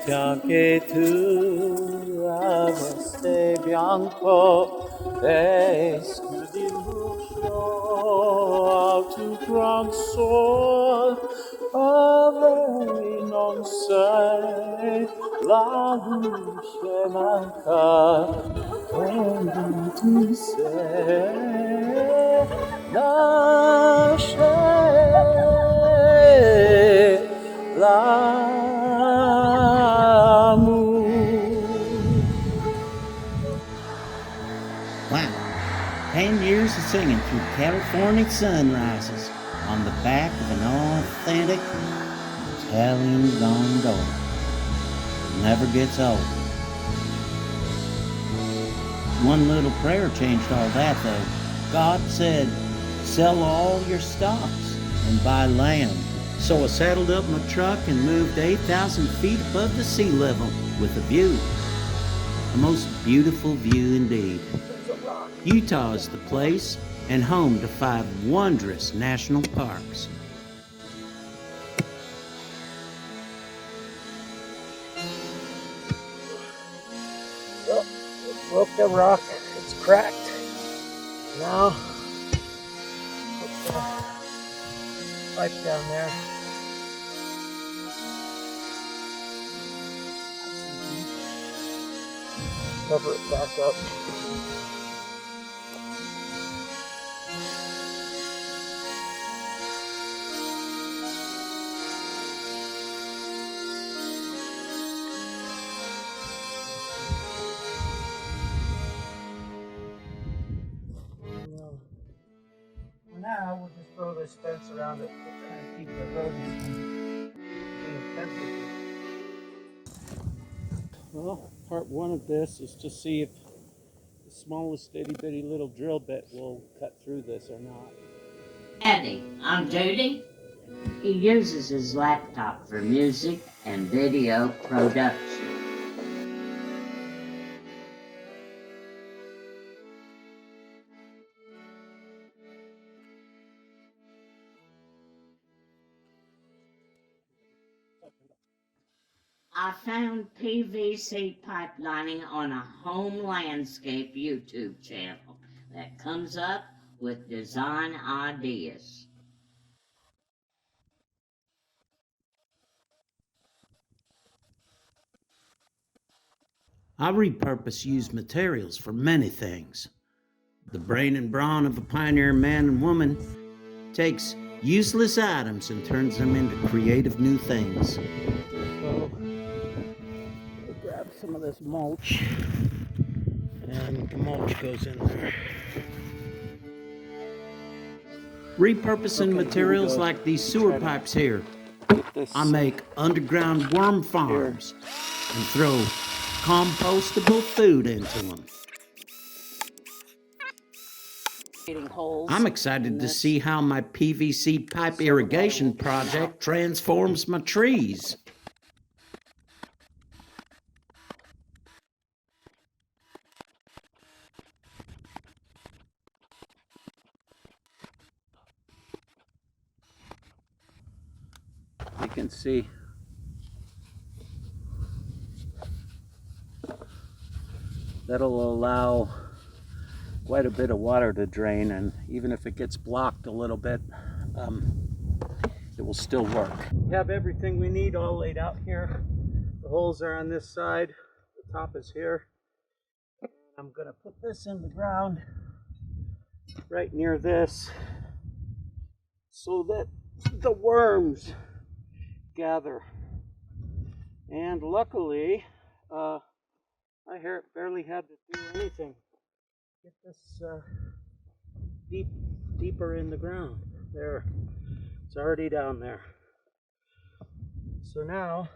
Bianche tu amaste bianco, escudi l'uscio al tuo gran sol, avrei non sei, la luce manca, quando tu sei, nasce l'amore. Wow, 10 years of singing through California sunrises on the back of an authentic Italian gondola. Never gets old. One little prayer changed all that though. God said, sell all your stocks and buy land. So I saddled up my truck and moved 8,000 feet above the sea level with a view. A most beautiful view indeed. Utah is the place and home to 5 wondrous national parks. Well, broke the rock, it's cracked. Now, put the pipe down there. Cover it back up. Now we'll just throw this fence around it to kind of keep the erosion from being intensive. Well, part one of this is to see if the smallest itty bitty little drill bit will cut through this or not. Howdy, I'm Judy. He uses his laptop for music and video production. I found PVC pipelining on a home landscape YouTube channel that comes up with design ideas. I repurpose used materials for many things. The brain and brawn of a pioneer man and woman takes useless items and turns them into creative new things. So we'll grab some of this mulch, and the mulch goes in there. Repurposing materials like these sewer pipes here. I make underground worm farms and throw compostable food into them. I'm excited to see how my PVC pipe irrigation project transforms my trees. You can see that'll allow quite a bit of water to drain, and even if it gets blocked a little bit, it will still work. We have everything we need all laid out here. The holes are on this side, the top is here. I'm gonna put this in the ground right near this so that the worms gather. And luckily, I barely had to do anything. Get this deeper in the ground. There, it's already down there. So now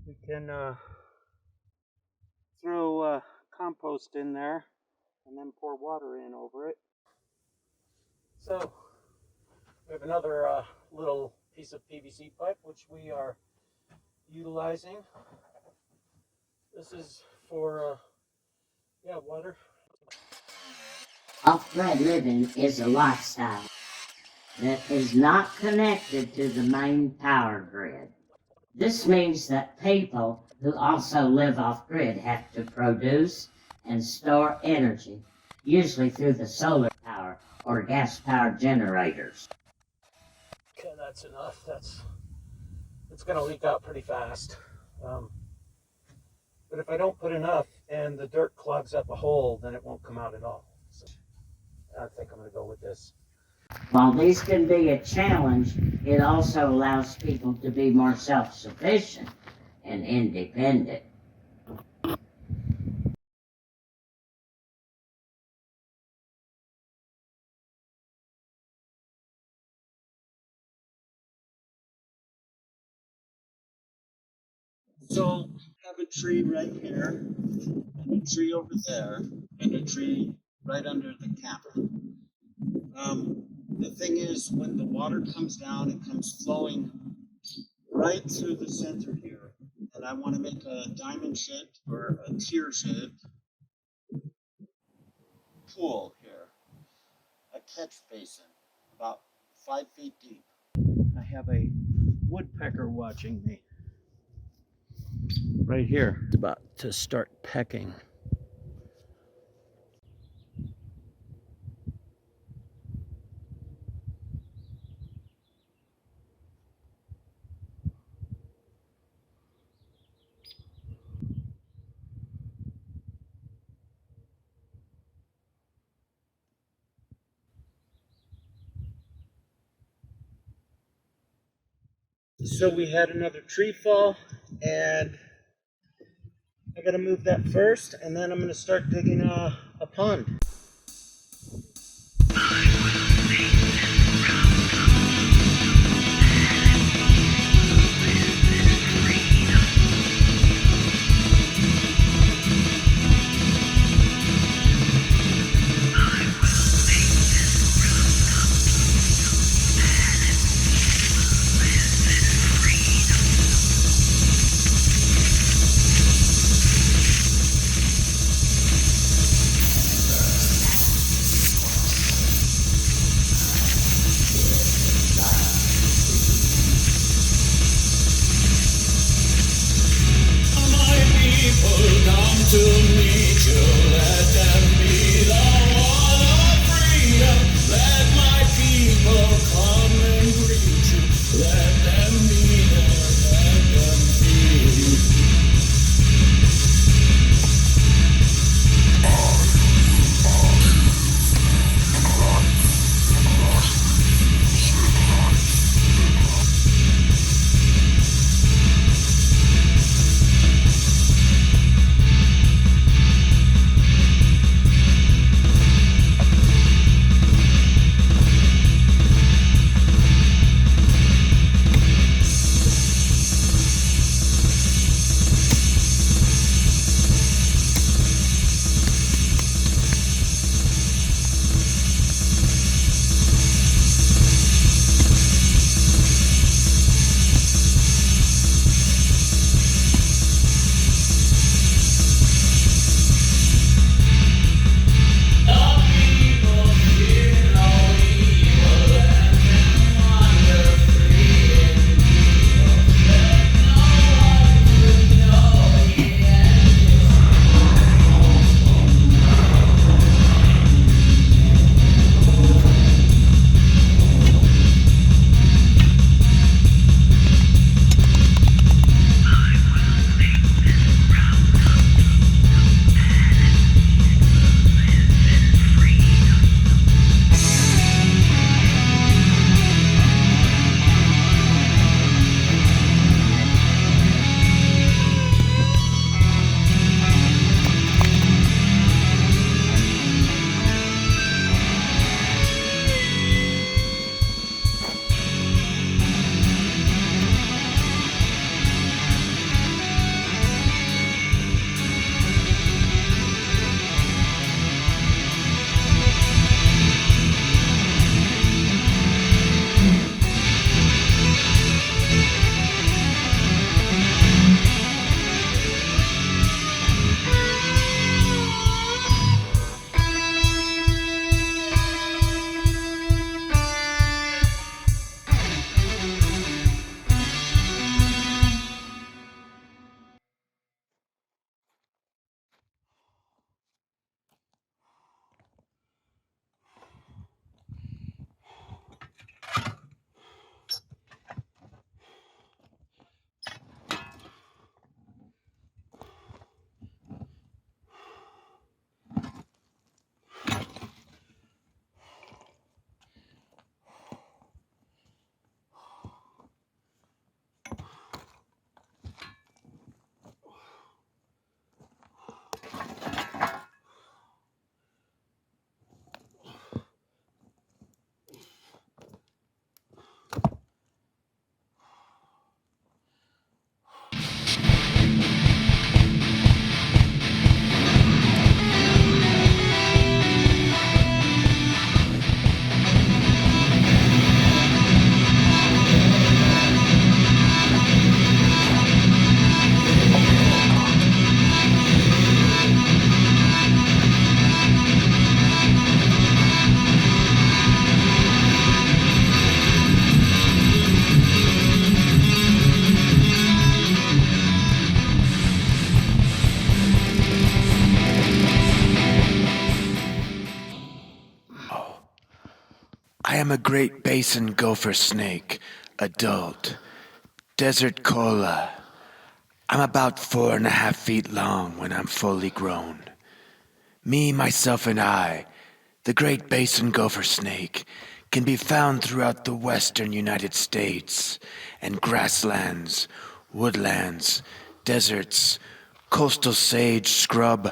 we can throw compost in there and then pour water in over it. So we have another little piece of PVC pipe which we are utilizing. This is for water. Off-grid living is a lifestyle that is not connected to the main power grid. This means that people who also live off-grid have to produce and store energy, usually through the solar power or gas-powered generators. Okay, that's enough. It's going to leak out pretty fast. But if I don't put enough and the dirt clogs up a hole, then it won't come out at all. So I think I'm going to go with this. While these can be a challenge, it also allows people to be more self-sufficient and independent. So I have a tree right here, and a tree over there, and a tree right under the camera. The thing is, when the water comes down, it comes flowing right through the center here. And I want to make a diamond-shaped or a tear-shaped pool here, a catch basin, about 5 feet deep. I have a woodpecker watching me. Right here. It's about to start pecking. So we had another tree fall, and I gotta move that first, and then I'm gonna start digging a pond. a Great Basin gopher snake, adult, desert cola. I'm about 4.5 feet long when I'm fully grown. Me, myself, and I, the Great Basin gopher snake, can be found throughout the western United States and grasslands, woodlands, deserts, coastal sage scrub,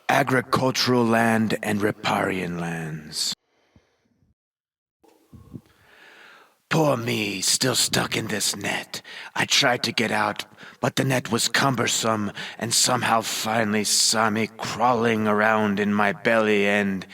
agricultural land, and riparian lands. Poor me, still stuck in this net. I tried to get out, but the net was cumbersome and somehow finally saw me crawling around in my belly and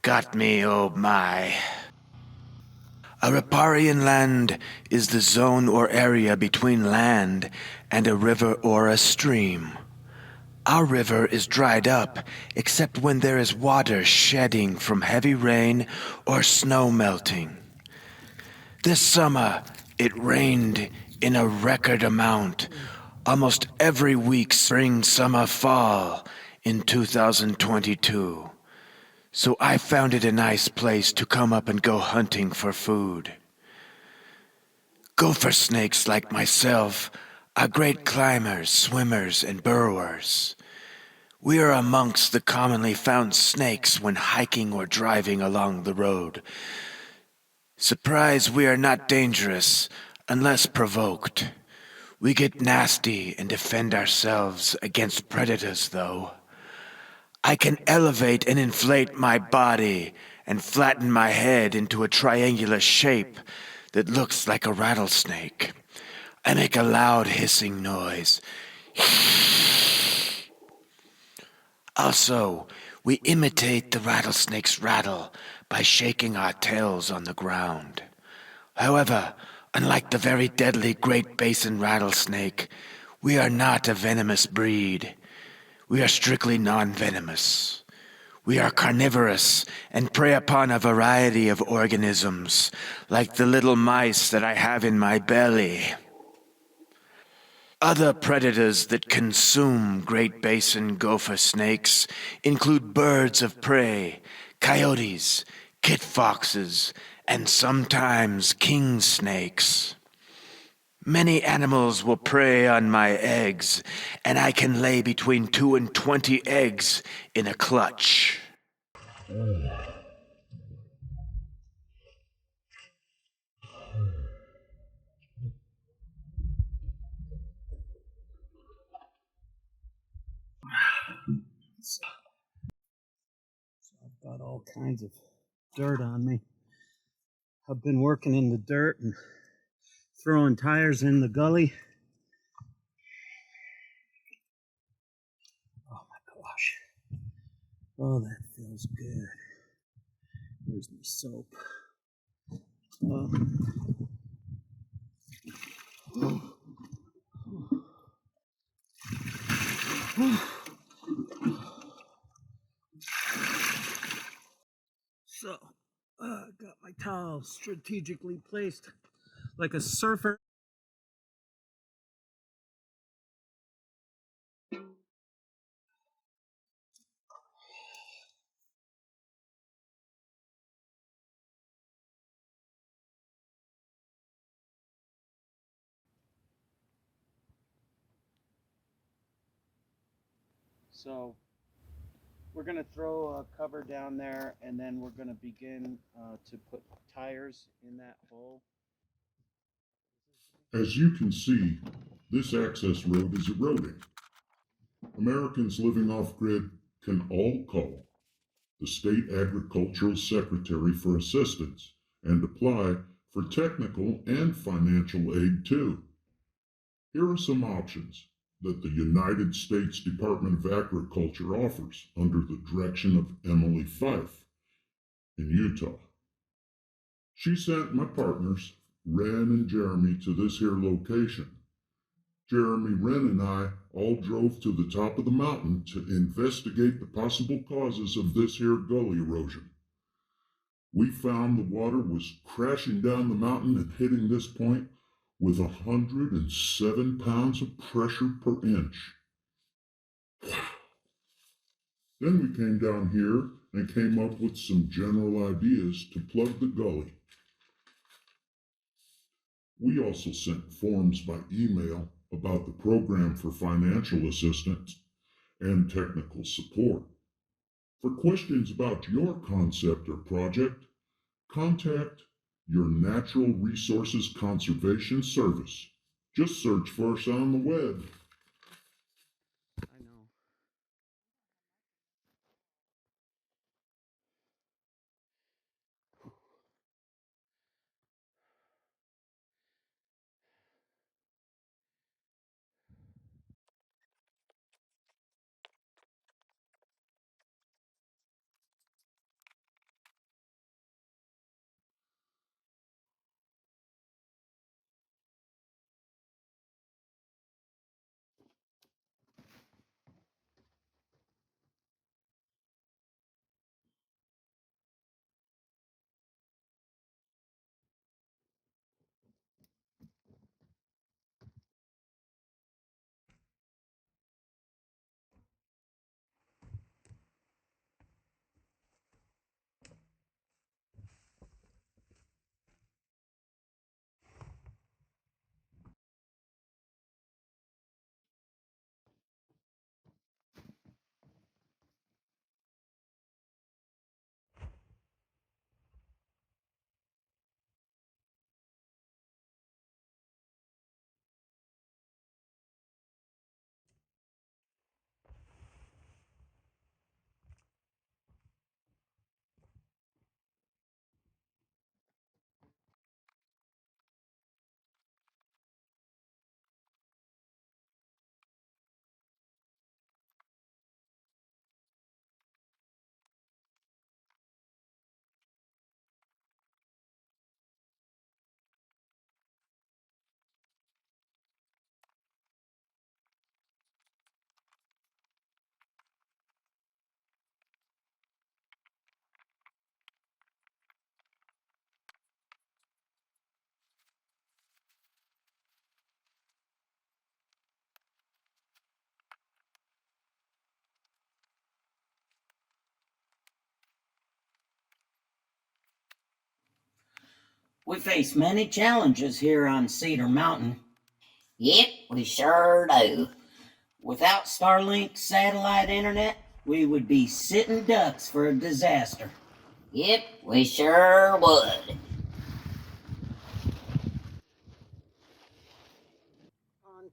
got me, oh my. A riparian land is the zone or area between land and a river or a stream. Our river is dried up except when there is water shedding from heavy rain or snow melting. This summer, it rained in a record amount, almost every week spring, summer, fall in 2022. So I found it a nice place to come up and go hunting for food. Gopher snakes like myself are great climbers, swimmers, and burrowers. We are amongst the commonly found snakes when hiking or driving along the road. Surprise, we are not dangerous unless provoked. We get nasty and defend ourselves against predators, though. I can elevate and inflate my body and flatten my head into a triangular shape that looks like a rattlesnake. I make a loud hissing noise. Also, we imitate the rattlesnake's rattle by shaking our tails on the ground. However, unlike the very deadly Great Basin rattlesnake, we are not a venomous breed. We are strictly non-venomous. We are carnivorous and prey upon a variety of organisms, like the little mice that I have in my belly. Other predators that consume Great Basin gopher snakes include birds of prey, coyotes, kit foxes, and sometimes king snakes. Many animals will prey on my eggs, and I can lay between 2 and 20 eggs in a clutch. I've got all kinds of dirt on me. I've been working in the dirt and throwing tires in the gully. Oh my gosh. Oh, that feels good. Here's my soap. Oh. So, got my towel strategically placed like a surfer. So we're going to throw a cover down there, and then we're going to begin to put tires in that hole. As you can see, this access road is eroding. Americans living off-grid can all call the State Agricultural Secretary for assistance and apply for technical and financial aid too. Here are some options that the United States Department of Agriculture offers under the direction of Emily Fife in Utah. She sent my partners, Ren and Jeremy, to this here location. Jeremy, Ren, and I all drove to the top of the mountain to investigate the possible causes of this here gully erosion. We found the water was crashing down the mountain and hitting this point with 107 pounds of pressure per inch. Then we came down here and came up with some general ideas to plug the gully. We also sent forms by email about the program for financial assistance and technical support. For questions about your concept or project, contact your Natural Resources Conservation Service. Just search for us on the web. I know. We face many challenges here on Cedar Mountain. Yep, we sure do. Without Starlink satellite internet, we would be sitting ducks for a disaster. Yep, we sure would. Onto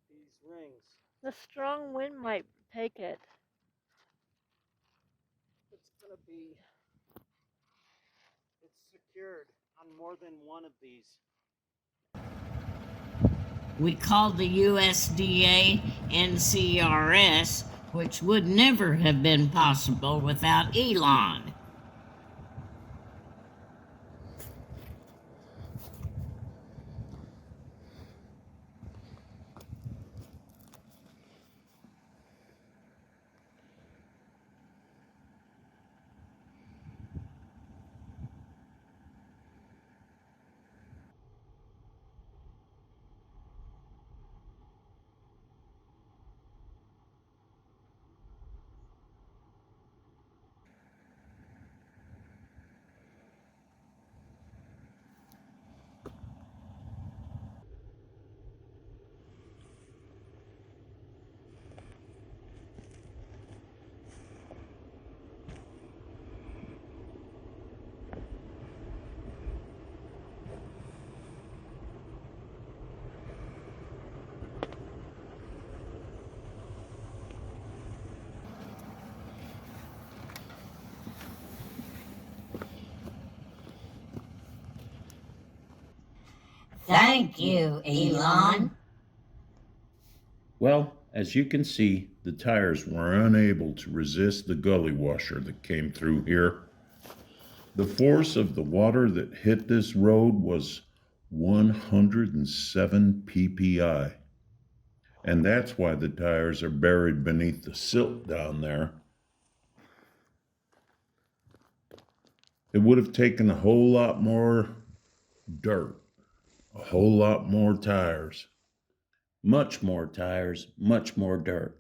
these rings. The strong wind might take it. It's secured on more than one of these. We called the USDA NCRS, which would never have been possible without Elon. Thank you, Elon. Well, as you can see, the tires were unable to resist the gully washer that came through here. The force of the water that hit this road was 107 ppi. And that's why the tires are buried beneath the silt down there. It would have taken a whole lot more dirt, a whole lot more tires. Much more tires, much more dirt.